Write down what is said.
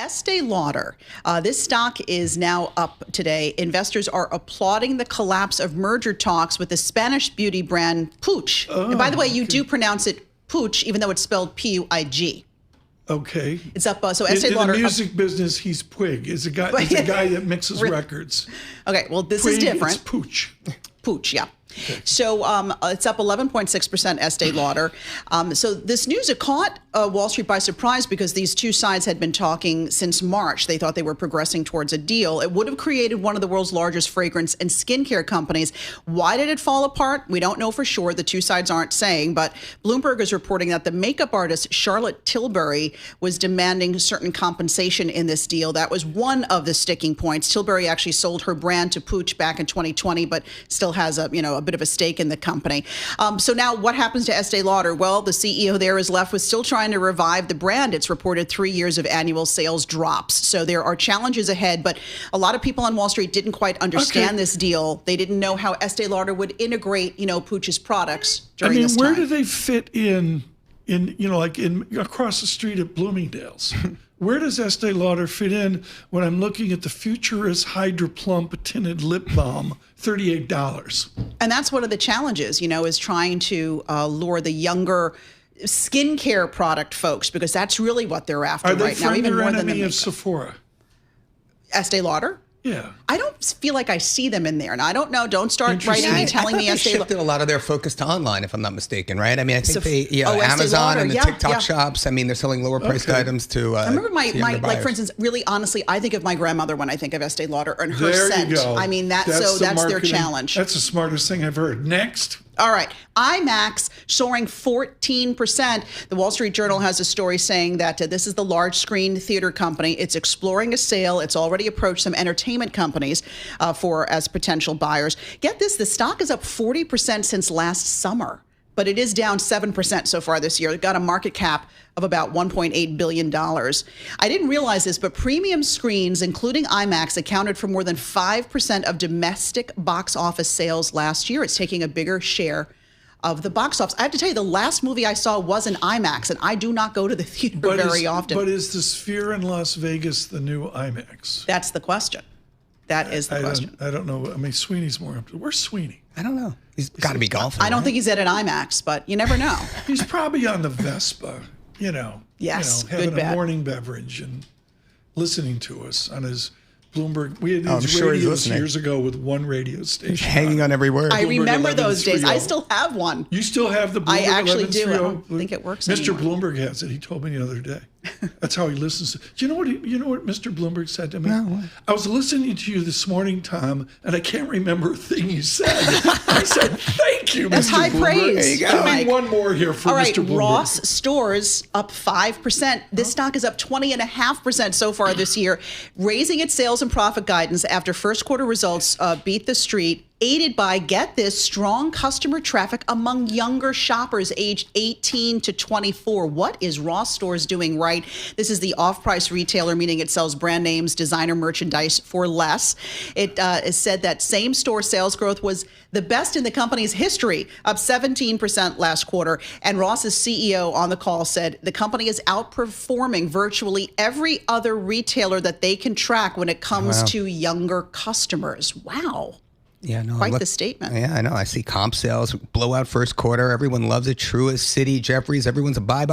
Estee Lauder. This stock is now up today. Investors are applauding the collapse of merger talks with the Spanish beauty brand Puig. And by the way, you do pronounce it Puig, even though it's spelled Puig. Okay. It's up. So Estee in Lauder. In the music business, he's Puig. It's a guy that mixes records. Okay. Well, this Puig, is different. It's Puig. Puig, yeah. Okay. So it's up 11.6%, Estee Lauder. So this news, it caught Wall Street by surprise because these two sides had been talking since March. They thought they were progressing towards a deal. It would have created one of the world's largest fragrance and skincare companies. Why did it fall apart? We don't know for sure. The two sides aren't saying, but Bloomberg is reporting that the makeup artist Charlotte Tilbury was demanding certain compensation in this deal. That was one of the sticking points. Tilbury actually sold her brand to Puig back in 2020, but still has a bit of a stake in the company. So now what happens to Estee Lauder? Well, the CEO there is left with still trying to revive the brand. It's reported 3 years of annual sales drops. So there are challenges ahead, but a lot of people on Wall Street didn't quite understand this deal. They didn't know how Estee Lauder would integrate, Puig's products during this time. Where do they fit in across the street at Bloomingdale's? Where does Estee Lauder fit in when I'm looking at the Futurist Hydra Plump Tinted Lip Balm, $38? And that's one of the challenges, is trying to lure the younger skincare product folks, because that's really what they're after right now, even more than the makeup. Are they friend or enemy of Sephora? Estee Lauder? Yeah. I don't feel like I see them in there. And I don't know. Don't start writing me telling me Estee Lauder. They shifted a lot of their focus to online, if I'm not mistaken, right? I mean, I think Amazon and the TikTok shops, they're selling lower priced items to I remember my for instance, really honestly, I think of my grandmother when I think of Estee Lauder and her scent. You go. I mean, that's their challenge. That's the smartest thing I've heard. Next. All right. IMAX soaring 14%. The Wall Street Journal has a story saying that this is the large screen theater company. It's exploring a sale. It's already approached some entertainment companies as potential buyers. Get this, the stock is up 40% since last summer, but it is down 7% so far this year. It got a market cap of about $1.8 billion. I didn't realize this, but premium screens, including IMAX, accounted for more than 5% of domestic box office sales last year. It's taking a bigger share of the box office. I have to tell you, the last movie I saw was in IMAX, and I do not go to the theater very often. But is the Sphere in Las Vegas the new IMAX? That's the question. That is the question. I don't know. I mean, Sweeney's more up to. Where's Sweeney? I don't know. He's got to be golfing. I don't think he's at an IMAX, but you never know. He's probably on the Vespa, Yes, having a morning beverage and listening to us on his Bloomberg. We had these radios years ago with one radio station. He's hanging on every word. I remember those days. I still have one. You still have the Bloomberg? I actually do. I don't think it works Mr. anymore. Bloomberg has it. He told me the other day. That's how he listens. Do you know what Mr. Bloomberg said to me? No, what? I was listening to you this morning, Tom, and I can't remember a thing you said. I said, "Thank you, That's Mr. high Bloomberg." praise. There you go. Give me one more here for Mr. Bloomberg. Ross stores up 5%. This stock is up 20.5% so far this year, raising its sales and profit guidance after first quarter results beat the street, aided by, get this, strong customer traffic among younger shoppers aged 18 to 24. What is Ross Stores doing right? This is the off-price retailer, meaning it sells brand names, designer merchandise for less. It is said that same-store sales growth was the best in the company's history, up 17% last quarter. And Ross's CEO on the call said the company is outperforming virtually every other retailer that they can track when it comes to younger customers. Wow. Yeah, no. Quite the statement. Yeah, I know. I see comp sales, blowout first quarter. Everyone loves it. Truist, Citi, Jefferies. Everyone's a buy.